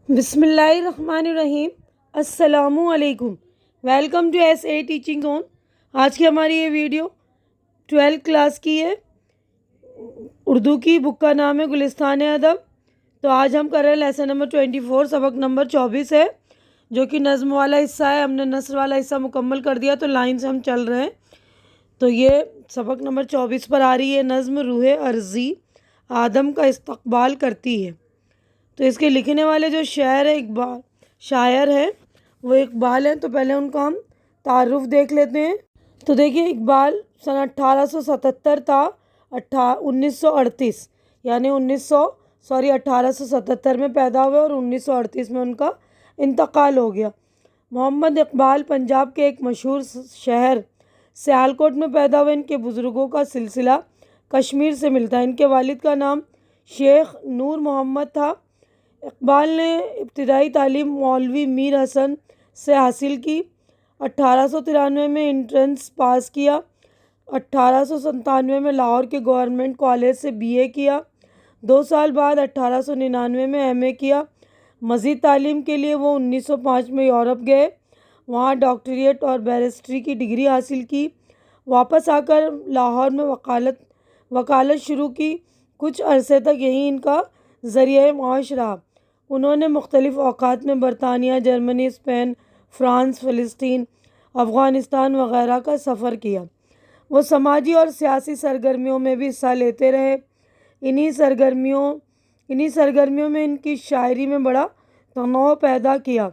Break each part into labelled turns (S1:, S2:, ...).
S1: بسم اللہ الرحمن الرحیم۔ السلام علیکم۔ Welcome to S A teaching zone. آج کی ہماری یہ ویڈیو 12 کلاس کی ہے۔ اردو کی بک کا نام ہے گلستان ادب۔ تو آج ہم کر رہے ہیں لیسن نمبر 24، سبق نمبر 24 ہے، جو کہ نظم والا حصہ ہے۔ ہم نے نثر والا حصہ مکمل کر دیا، تو لائن سے ہم چل رہے ہیں۔ تو یہ سبق نمبر 24 پر آ رہی ہے نظم روح ارضی آدم کا استقبال کرتی ہے۔ تو اس کے لکھنے والے جو شاعر ہے وہ اقبال ہیں۔ تو پہلے ان کا ہم تعارف دیکھ لیتے ہیں۔ تو دیکھیے، اقبال سن 1877 تا 1938، یعنی 1877 میں پیدا ہوئے اور 1938 میں ان کا انتقال ہو گیا۔ محمد اقبال پنجاب کے ایک مشہور شہر سیالکوٹ میں پیدا ہوئے۔ ان کے بزرگوں کا سلسلہ کشمیر سے ملتا ہے۔ ان کے والد کا نام شیخ نور محمد تھا۔ اقبال نے ابتدائی تعلیم مولوی میر حسن سے حاصل کی۔ 1893 میں انٹرنس پاس کیا۔ 1897 میں لاہور کے گورنمنٹ کالج سے BA کیا۔ 2 سال بعد 1899 میں MA کیا۔ مزید تعلیم کے لیے وہ 1905 میں یورپ گئے، وہاں ڈاکٹریٹ اور بیرسٹری کی ڈگری حاصل کی۔ واپس آ کر لاہور میں وکالت شروع کی۔ کچھ عرصے تک یہی ان کا ذریعہ معاش رہا۔ انہوں نے مختلف اوقات میں برطانیہ، جرمنی، اسپین، فرانس، فلسطین، افغانستان وغیرہ کا سفر کیا۔ وہ سماجی اور سیاسی سرگرمیوں میں بھی حصہ لیتے رہے۔ انہی سرگرمیوں میں ان کی شاعری میں بڑا تنوع پیدا کیا۔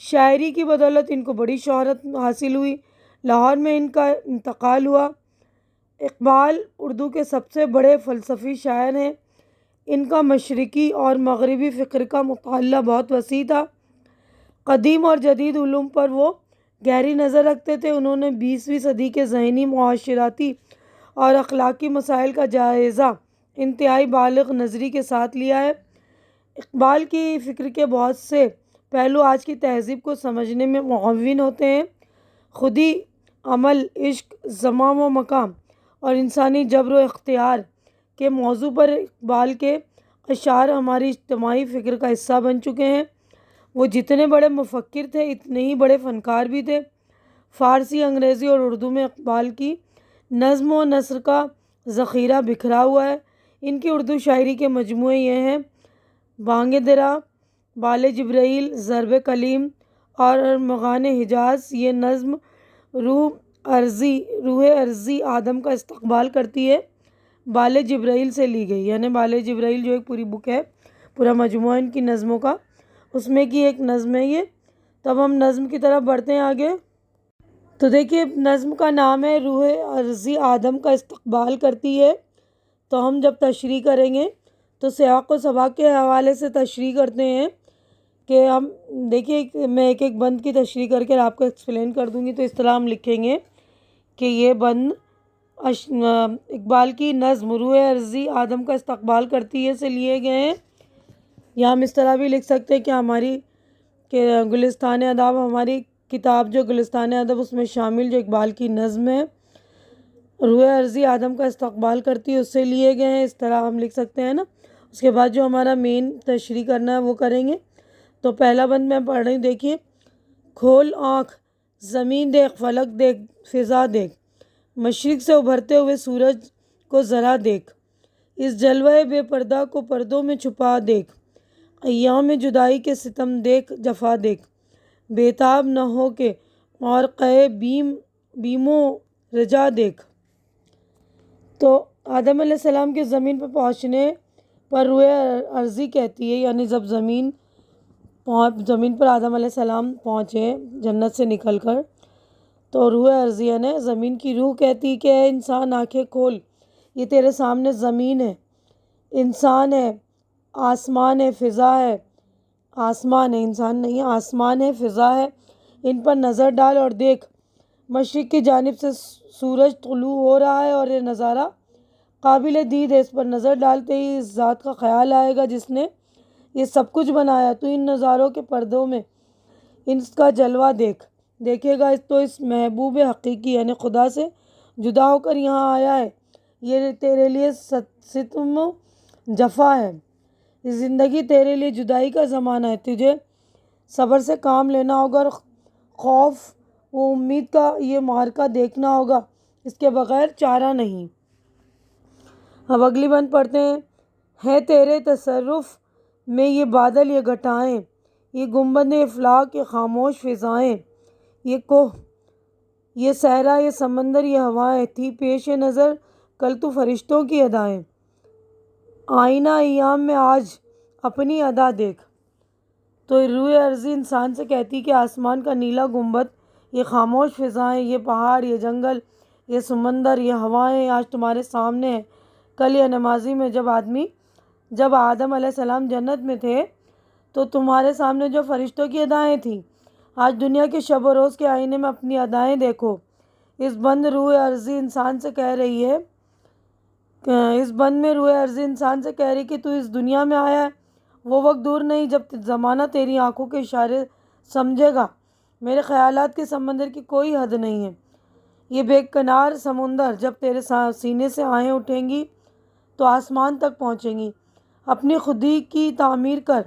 S1: شاعری کی بدولت ان کو بڑی شہرت حاصل ہوئی۔ لاہور میں ان کا انتقال ہوا۔ اقبال اردو کے سب سے بڑے فلسفی شاعر ہیں۔ ان کا مشرقی اور مغربی فکر کا مطالعہ بہت وسیع تھا۔ قدیم اور جدید علوم پر وہ گہری نظر رکھتے تھے۔ انہوں نے 20ویں صدی کے ذہنی، معاشرتی اور اخلاقی مسائل کا جائزہ انتہائی بالغ نظری کے ساتھ لیا ہے۔ اقبال کی فکر کے بہت سے پہلو آج کی تہذیب کو سمجھنے میں معاون ہوتے ہیں۔ خودی، عمل، عشق، زمان و مکان اور انسانی جبر و اختیار کے موضوع پر اقبال کے اشعار ہماری اجتماعی فکر کا حصہ بن چکے ہیں۔ وہ جتنے بڑے مفکر تھے، اتنے ہی بڑے فنکار بھی تھے۔ فارسی، انگریزی اور اردو میں اقبال کی نظم و نثر کا ذخیرہ بکھرا ہوا ہے۔ ان کی اردو شاعری کے مجموعے یہ ہیں: بانگ درا، بال جبرائیل، ضرب کلیم اور ارمغان حجاز۔ یہ نظم روح ارضی آدم کا استقبال کرتی ہے، بال جبرائیل سے لی گئی، یعنی بال جبرائیل جو ایک پوری بک ہے، پورا مجموعہ ان کی نظموں کا، اس میں کی ایک نظم ہے یہ۔ تب ہم نظم کی طرف بڑھتے ہیں آگے۔ تو دیکھیے، نظم کا نام ہے روح ارضی آدم کا استقبال کرتی ہے۔ تو ہم جب تشریح کریں گے تو سیاق و سباق کے حوالے سے تشریح کرتے ہیں کہ ہم دیکھیے، میں ایک ایک بند کی تشریح کر کے آپ کو ایکسپلین کر دوں گی۔ تو اس طرح ہم لکھیں گے کہ یہ بند اقبال کی نظم روح ارضی آدم کا استقبال کرتی ہے سے لیے گئے ہیں۔ یا ہم اس طرح بھی لکھ سکتے ہیں کہ گلستان ادب، ہماری کتاب جو گلستان ادب، اس میں شامل جو اقبال کی نظم ہے روح ارضی آدم کا استقبال کرتی ہے، اس سے لیے گئے ہیں۔ اس طرح ہم لکھ سکتے ہیں نا۔ اس کے بعد جو ہمارا مین تشریح کرنا ہے وہ کریں گے۔ تو پہلا بند میں پڑھ رہی ہوں، دیکھیے: کھول آنکھ، زمین دیکھ، فلک دیکھ، فضا دیکھ، مشرق سے ابھرتے ہوئے سورج کو ذرا دیکھ، اس جلوہ بے پردہ کو پردوں میں چھپا دیکھ، ایام جدائی کے ستم دیکھ، جفا دیکھ، بےتاب نہ ہو کے مورقۂ بیم و رجا دیکھ۔ تو آدم علیہ السلام کے زمین پر پہنچنے پر روح ارضی کہتی ہے، یعنی جب زمین پر آدم علیہ السلام پہنچے جنت سے نکل کر، تو روح ارضی نے زمین کی روح کہتی کہ اے انسان، آنکھیں کھول، یہ تیرے سامنے زمین ہے، انسان ہے، آسمان ہے، فضا ہے، آسمان ہے، انسان نہیں ہے، آسمان ہے، فضا ہے، ان پر نظر ڈال اور دیکھ، مشرق کی جانب سے سورج طلوع ہو رہا ہے اور یہ نظارہ قابل دید ہے۔ اس پر نظر ڈالتے ہی اس ذات کا خیال آئے گا جس نے یہ سب کچھ بنایا۔ تو ان نظاروں کے پردوں میں اس کا جلوہ دیکھے گا۔ تو اس محبوب حقیقی یعنی خدا سے جدا ہو کر یہاں آیا ہے، یہ تیرے لیے ستم و جفا ہے، یہ زندگی تیرے لیے جدائی کا زمانہ ہے، تجھے صبر سے کام لینا ہوگا اور خوف و امید کا یہ معرکہ دیکھنا ہوگا، اس کے بغیر چارہ نہیں۔ اب اگلی بند پڑھتے ہیں۔ ہے تیرے تصرف میں یہ بادل، یہ گھٹائیں، یہ گنبد افلاک، یہ خاموش فضائیں، یہ کوہ، یہ صحرا، یہ سمندر، یہ ہوائیں، تھی پیش نظر کل تو فرشتوں کی ادائیں۔ آئینہ ایام میں آج اپنی ادا دیکھ۔ تو روح عرضی انسان سے کہتی کہ آسمان کا نیلا گنبد، یہ خاموش فضائیں، یہ پہاڑ، یہ جنگل، یہ سمندر، یہ ہوائیں آج تمہارے سامنے ہیں۔ کل یہ نمازی میں جب آدم علیہ السلام جنت میں تھے تو تمہارے سامنے جو فرشتوں کی ادائیں تھیں، آج دنیا کے شب و روز کے آئینے میں اپنی ادائیں دیکھو۔ اس بند روح عرضی انسان سے کہہ رہی ہے، اس بند میں روح عرضی انسان سے کہہ رہی کہ تو اس دنیا میں آیا ہے، وہ وقت دور نہیں جب زمانہ تیری آنکھوں کے اشارے سمجھے گا۔ میرے خیالات کے سمندر کی کوئی حد نہیں ہے، یہ بے کنار سمندر جب تیرے سینے سے آہیں اٹھیں گی تو آسمان تک پہنچیں گی۔ اپنی خودی کی تعمیر کر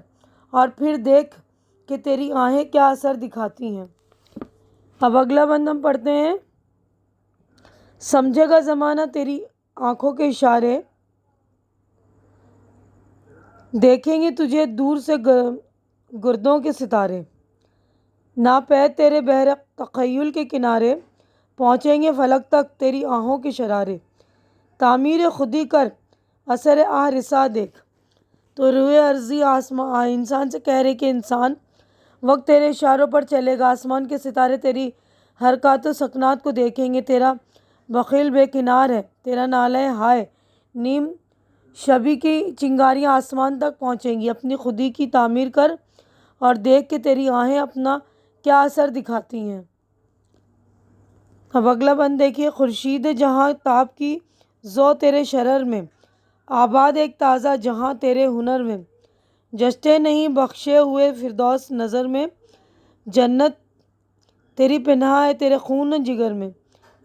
S1: اور پھر دیکھ کہ تیری آہیں کیا اثر دکھاتی ہیں۔ اب اگلا بند ہم پڑھتے ہیں۔ سمجھے گا زمانہ تیری آنکھوں کے اشارے، دیکھیں گے تجھے دور سے گردوں کے ستارے، ناپید تیرے بحر تخیل کے کنارے، پہنچیں گے فلک تک تیری آہوں کے شرارے۔ تعمیر خودی کر اثر آہ رسا دیکھ۔ تو روح عرضی انسان سے کہہ رہے کہ انسان، وقت تیرے اشاروں پر چلے گا، آسمان کے ستارے تیری حرکات و سکنات کو دیکھیں گے، تیرا بخیل بے کنار ہے، تیرا نالہ ہائے نیم شبی کی چنگاریاں آسمان تک پہنچیں گی۔ اپنی خودی کی تعمیر کر اور دیکھ کہ تیری آہیں اپنا کیا اثر دکھاتی ہیں۔ اب اگلا بند دیکھیے۔ خورشید جہاں تاب کی ضو تیرے شرر میں، آباد ایک تازہ جہاں تیرے ہنر میں، جشتے نہیں بخشے ہوئے فردوس نظر میں، جنت تیری پنہاں ہے تیرے خون جگر میں،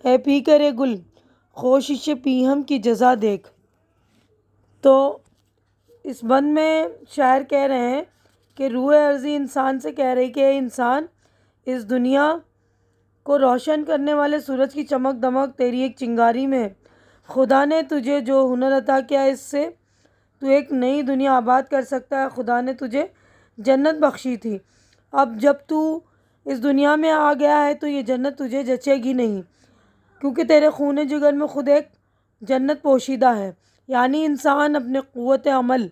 S1: اے پی کرے گل خوشش پیہم کی جزا دیکھ۔ تو اس بند میں شاعر کہہ رہے ہیں کہ روح عرضی انسان سے کہہ رہی کہ انسان، اس دنیا کو روشن کرنے والے سورج کی چمک دمک تیری ایک چنگاری میں ہے۔ خدا نے تجھے جو ہنر عطا کیا، اس سے تو ایک نئی دنیا آباد کر سکتا ہے۔ خدا نے تجھے جنت بخشی تھی، اب جب تو اس دنیا میں آ گیا ہے تو یہ جنت تجھے جچے گی نہیں، کیونکہ تیرے خون جگر میں خود ایک جنت پوشیدہ ہے۔ یعنی انسان اپنے قوت عمل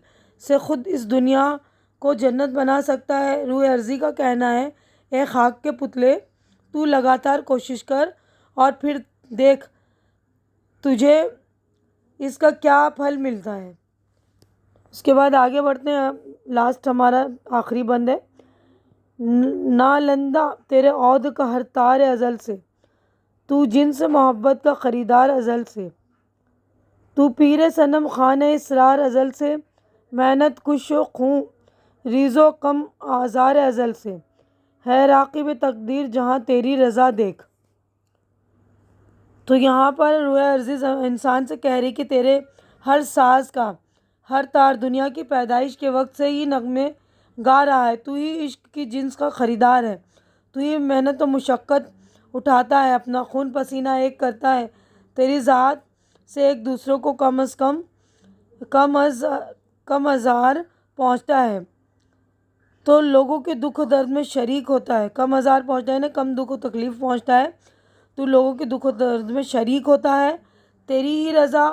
S1: سے خود اس دنیا کو جنت بنا سکتا ہے۔ روح عرضی کا کہنا ہے، اے خاک کے پتلے، تو لگاتار کوشش کر اور پھر دیکھ تجھے اس کا کیا پھل ملتا ہے۔ اس کے بعد آگے بڑھتے ہیں، لاسٹ ہمارا آخری بند ہے۔ نالندہ تیرے عود کا ہر تار ازل سے، تو جن سے محبت کا خریدار ازل سے، تو پیر صنم خانہ اسرار ازل سے، محنت کش و خوں ریز و کم آزار ازل سے، ہے راقب تقدیر جہاں تیری رضا دیکھ۔ تو یہاں پر روح عرضی انسان سے کہہ رہی کہ تیرے ہر ساز کا ہر تار دنیا کی پیدائش کے وقت سے ہی نغمے گا رہا ہے، تو ہی عشق کی جنس کا خریدار ہے، تو ہی محنت و مشقت اٹھاتا ہے، اپنا خون پسینہ ایک کرتا ہے، تیری ذات سے ایک دوسروں کو کم ازار پہنچتا ہے، تو لوگوں کے دکھ و درد میں شریک ہوتا ہے۔ کم ازار پہنچتا ہے نا، کم دکھ و تکلیف پہنچتا ہے، تو لوگوں کے دکھ و درد میں شریک ہوتا ہے۔ تیری ہی رضا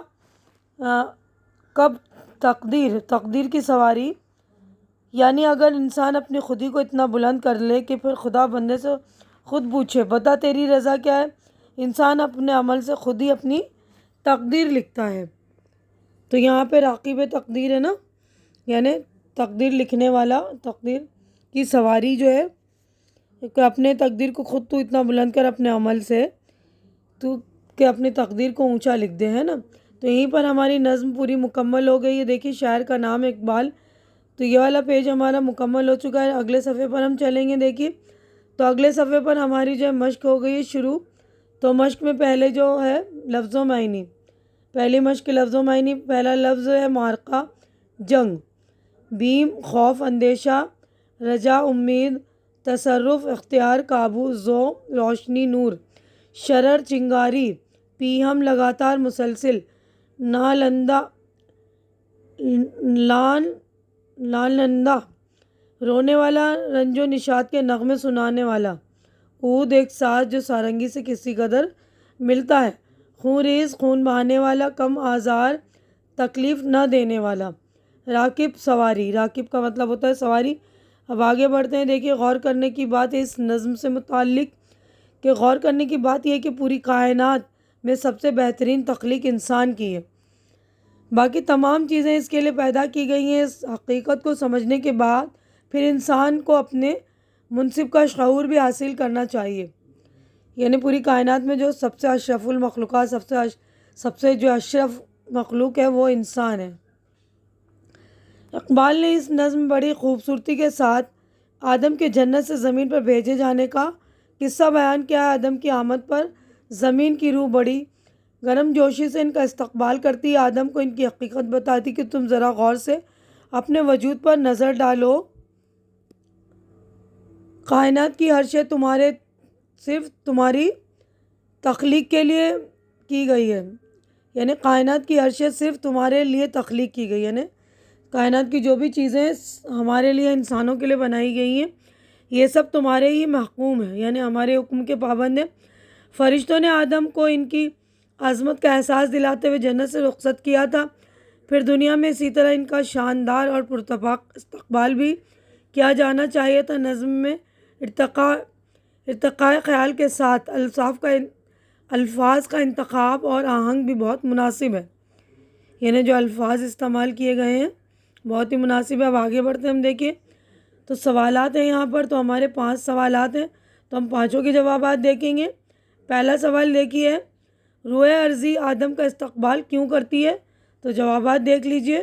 S1: کب تقدیر کی سواری، یعنی اگر انسان اپنی خودی کو اتنا بلند کر لے کہ پھر خدا بندے سے خود پوچھے، بتا تیری رضا کیا ہے، انسان اپنے عمل سے خود ہی اپنی تقدیر لکھتا ہے۔ تو یہاں پہ راقب تقدیر ہے نا، یعنی تقدیر لکھنے والا، تقدیر کی سواری جو ہے کہ اپنے تقدیر کو خود تو اتنا بلند کر اپنے عمل سے، تو کہ اپنی تقدیر کو اونچا لکھ دے، ہے نا۔ تو یہیں پر ہماری نظم پوری مکمل ہو گئی ہے۔ دیکھیے شاعر کا نام ہے اقبال۔ تو یہ والا پیج ہمارا مکمل ہو چکا ہے۔ اگلے صفحے پر ہم چلیں گے۔ دیکھیے تو اگلے صفحے پر ہماری جو ہے مشق ہو گئی ہے شروع۔ تو مشق میں پہلے جو ہے لفظ و معنی، پہلی مشق لفظ و معنی، پہلا لفظ ہے معرکہ، جنگ، بیم خوف اندیشہ، رجا امید، تصرف اختیار قابو، ذوق روشنی نور، شرر چنگاری، پیہم لگاتار مسلسل، نالندہ لانندہ رونے والا، رنج و نشاط کے نغمے سنانے والا، عود ایک ساز جو سارنگی سے کسی قدر ملتا ہے، خون ریز خون بہانے والا، کم آزار تکلیف نہ دینے والا، راکب سواری، راکب کا مطلب ہوتا ہے سواری۔ اب آگے بڑھتے ہیں، دیکھیے غور کرنے کی بات ہے اس نظم سے متعلق کہ غور کرنے کی بات یہ ہے کہ پوری کائنات میں سب سے بہترین تخلیق انسان کی ہے، باقی تمام چیزیں اس کے لیے پیدا کی گئی ہیں۔ اس حقیقت کو سمجھنے کے بعد پھر انسان کو اپنے منصب کا شعور بھی حاصل کرنا چاہیے، یعنی پوری کائنات میں جو سب سے اشرف المخلوقات، سب سے جو اشرف مخلوق ہے وہ انسان ہے۔ اقبال نے اس نظم بڑی خوبصورتی کے ساتھ آدم کے جنت سے زمین پر بھیجے جانے کا قصہ بیان کیا ہے۔ آدم کی آمد پر زمین کی روح بڑی گرم جوشی سے ان کا استقبال کرتی، آدم کو ان کی حقیقت بتاتی کہ تم ذرا غور سے اپنے وجود پر نظر ڈالو، کائنات کی ہر شے صرف تمہاری تخلیق کے لیے کی گئی ہے، یعنی کائنات کی ہر شے صرف تمہارے لیے تخلیق کی گئی ہے، یعنی کائنات کی جو بھی چیزیں ہمارے لیے انسانوں کے لیے بنائی گئی ہیں یہ سب تمہارے ہی محکوم ہیں، یعنی ہمارے حکم کے پابند ہیں۔ فرشتوں نے آدم کو ان کی عظمت کا احساس دلاتے ہوئے جنت سے رخصت کیا تھا، پھر دنیا میں اسی طرح ان کا شاندار اور پراتفاق استقبال بھی کیا جانا چاہیے تھا۔ نظم میں ارتقاء خیال کے ساتھ الفاظ کا انتخاب اور آہنگ بھی بہت مناسب ہے، یعنی جو الفاظ استعمال کیے گئے ہیں بہت ہی مناسب ہے۔ اب آگے بڑھتے ہیں، ہم دیکھیں تو سوالات ہیں یہاں پر، تو ہمارے 5 سوالات ہیں تو ہم 5 کے جوابات دیکھیں گے۔ پہلا سوال دیکھیے، روح ارضی آدم کا استقبال کیوں کرتی ہے؟ تو جوابات دیکھ لیجئے۔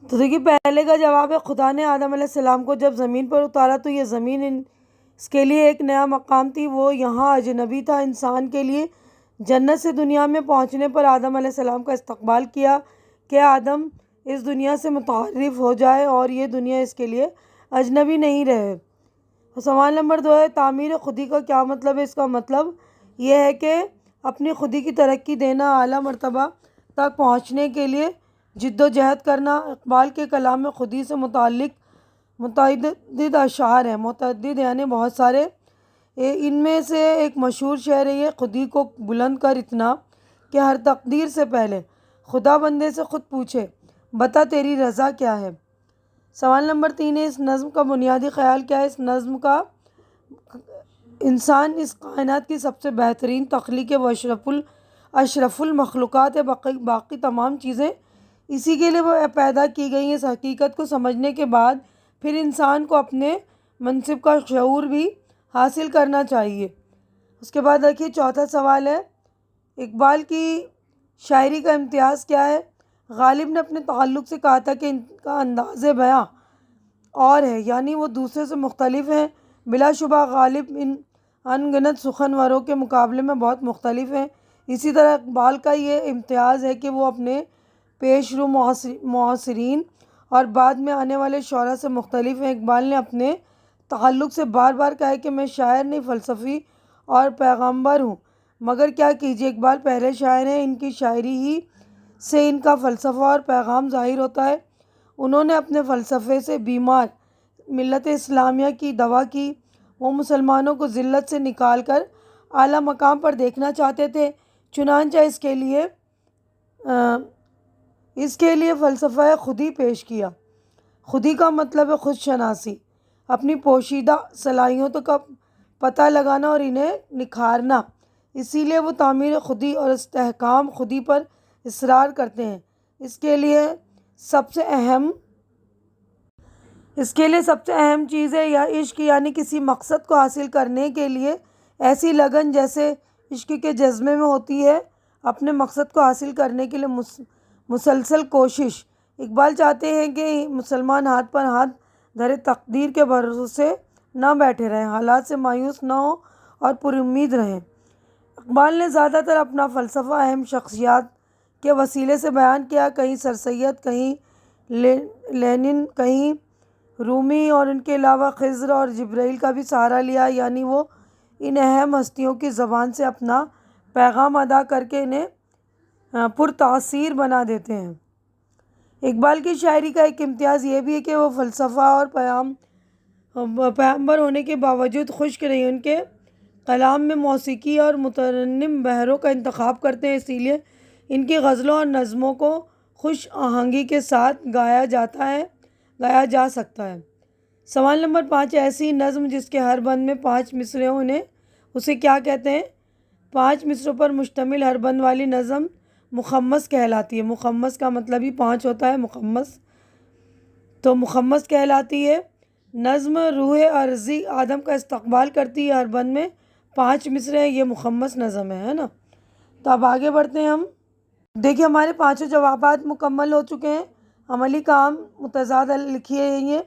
S1: تو دیکھیے پہلے کا جواب ہے خدا نے آدم علیہ السلام کو جب زمین پر اتارا تو یہ زمین اس کے لیے ایک نیا مقام تھی، وہ یہاں اجنبی تھا انسان کے لیے۔ جنت سے دنیا میں پہنچنے پر آدم علیہ السلام کا استقبال کیا کہ آدم اس دنیا سے متعارف ہو جائے اور یہ دنیا اس کے لیے اجنبی نہیں رہے۔ سوال نمبر 2 ہے، تعمیر خودی کا کیا مطلب ہے؟ اس کا مطلب یہ ہے کہ اپنی خودی کی ترقی دینا، اعلیٰ مرتبہ تک پہنچنے کے لیے جد و جہد کرنا۔ اقبال کے کلام میں خودی سے متعلق متعدد اشعار ہیں، متعدد یعنی بہت سارے، ان میں سے ایک مشہور شعر ہے یہ، خودی کو بلند کر اتنا کہ ہر تقدیر سے پہلے خدا بندے سے خود پوچھے بتا تیری رضا کیا ہے۔ سوال نمبر 3 ہے، اس نظم کا بنیادی خیال کیا ہے؟ اس نظم کا انسان اس کائنات کی سب سے بہترین تخلیق ہے، وہ اشرف المخلوقات ہے، باقی تمام چیزیں اسی کے لیے پیدا کی گئی ہیں۔ اس حقیقت کو سمجھنے کے بعد پھر انسان کو اپنے منصب کا شعور بھی حاصل کرنا چاہیے۔ اس کے بعد دیکھیے چوتھا سوال ہے، اقبال کی شاعری کا امتیاز کیا ہے؟ غالب نے اپنے تعلق سے کہا تھا کہ ان کا انداز بیاں اور ہے، یعنی وہ دوسرے سے مختلف ہیں۔ بلا شبہ غالب ان گنت سخنوروں کے مقابلے میں بہت مختلف ہیں۔ اسی طرح اقبال کا یہ امتیاز ہے کہ وہ اپنے پیش رو معاصرین اور بعد میں آنے والے شعراء سے مختلف ہیں۔ اقبال نے اپنے تعلق سے بار بار کہا ہے کہ میں شاعر نہیں فلسفی اور پیغمبر ہوں، مگر کیا کیجیے اقبال پہلے شاعر ہیں، ان کی شاعری ہی سے ان کا فلسفہ اور پیغام ظاہر ہوتا ہے۔ انہوں نے اپنے فلسفے سے بیمار ملت اسلامیہ کی دوا کی، وہ مسلمانوں کو ذلت سے نکال کر اعلیٰ مقام پر دیکھنا چاہتے تھے، چنانچہ اس کے لیے فلسفہ خودی پیش کیا۔ خودی کا مطلب ہے خود شناسی، اپنی پوشیدہ صلاحیتوں کا پتہ لگانا اور انہیں نکھارنا۔ اسی لیے وہ تعمیر خودی اور استحکام خودی پر اصرار کرتے ہیں۔ اس کے لیے سب سے اہم چیز ہے یا عشق، یعنی کسی مقصد کو حاصل کرنے کے لیے ایسی لگن جیسے عشق کے جذبے میں ہوتی ہے، اپنے مقصد کو حاصل کرنے کے لیے مسلسل کوشش۔ اقبال چاہتے ہیں کہ مسلمان ہاتھ پر ہاتھ دھرے تقدیر کے بھروسے نہ بیٹھے رہیں، حالات سے مایوس نہ ہوں اور پر امید رہیں۔ اقبال نے زیادہ تر اپنا فلسفہ اہم شخصیات کے وسیلے سے بیان کیا، کہیں سر سید، کہیں لینن کہیں رومی اور ان کے علاوہ خضر اور جبرائیل کا بھی سہارا لیا، یعنی وہ ان اہم ہستیوں کی زبان سے اپنا پیغام ادا کر کے انہیں پرتاثیر بنا دیتے ہیں۔ اقبال کی شاعری کا ایک امتیاز یہ بھی ہے کہ وہ فلسفہ اور پیغمبر ہونے کے باوجود خشک نہیں، ان کے کلام میں موسیقی اور مترنم بحروں کا انتخاب کرتے ہیں، اسی لیے ان کی غزلوں اور نظموں کو خوش آہنگی کے ساتھ گایا جا سکتا ہے۔ سوال نمبر 5، ایسی نظم جس کے ہر بند میں 5 مصرے ہوں اسے کیا کہتے ہیں؟ 5 مصروں پر مشتمل ہر بند والی نظم مخمس کہلاتی ہے۔ مخمس کا مطلب ہی 5 ہوتا ہے، مخمس کہلاتی ہے۔ نظم روح عرضی آدم کا استقبال کرتی ہے، ہر بند میں 5 مصرے ہیں، یہ مخمس نظم ہے نا۔ تو اب آگے بڑھتے ہیں ہم۔ دیکھیے ہمارے 5 جوابات مکمل ہو چکے ہیں۔ عملی کام متضاد لکھیے یہ،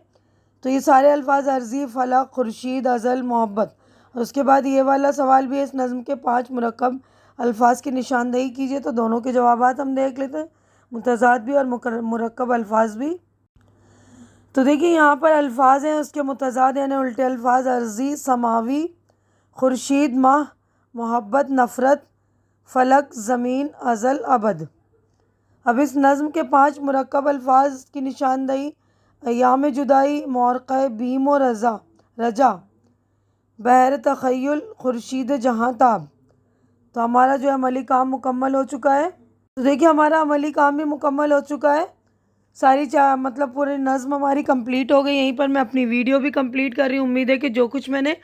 S1: تو یہ سارے الفاظ عرضی، فلک، خورشید، ازل، محبت، اور اس کے بعد یہ والا سوال بھی ہے، اس نظم کے 5 مرکب الفاظ کی نشاندہی کیجیے۔ تو دونوں کے جوابات ہم دیکھ لیتے ہیں، متضاد بھی اور مرکب الفاظ بھی۔ تو دیکھیے یہاں پر الفاظ ہیں اس کے متضاد، یعنی الٹے الفاظ: عرضی سماوی، خورشید ماہ، محبت نفرت، فلک زمین، ازل ابد۔ اب اس نظم کے 5 مرکب الفاظ کی نشاندہی: ایام جدائی، مورقہ بیم و رجا، بحر تخیل، خورشید جہاں تاب۔ تو ہمارا جو عملی کام مکمل ہو چکا ہے۔ تو دیکھیے ہمارا عملی کام بھی مکمل ہو چکا ہے، ساری مطلب پوری نظم ہماری کمپلیٹ ہو گئی۔ یہیں پر میں اپنی ویڈیو بھی کمپلیٹ کر رہی ہوں۔ امید ہے کہ جو کچھ میں نے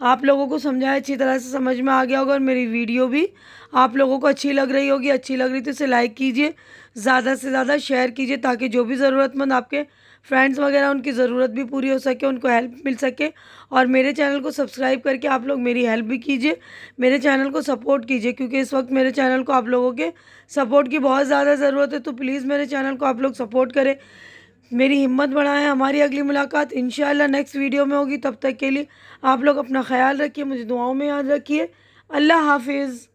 S1: آپ لوگوں کو سمجھایا اچھی طرح سے سمجھ میں آ گیا ہوگا، اور میری ویڈیو بھی آپ لوگوں کو اچھی لگ رہی ہوگی۔ اچھی لگ رہی تو اسے لائک کیجیے، زیادہ سے زیادہ شیئر کیجیے، تاکہ جو بھی ضرورت مند آپ کے فرینڈز وغیرہ ان کی ضرورت بھی پوری ہو سکے، ان کو ہیلپ مل سکے۔ اور میرے چینل کو سبسکرائب کر کے آپ لوگ میری ہیلپ بھی کیجیے، میرے چینل کو سپورٹ کیجیے، کیونکہ اس وقت میرے چینل کو آپ لوگوں کے سپورٹ کی بہت زیادہ ضرورت ہے۔ تو پلیز میرے چینل کو آپ لوگ سپورٹ کریں، میری ہمت بڑھائیں۔ ہماری اگلی ملاقات انشاءاللہ نیکسٹ ویڈیو میں ہوگی، تب تک کے لیے آپ لوگ اپنا خیال رکھیے، مجھے دعاؤں میں یاد رکھیے۔ اللہ حافظ۔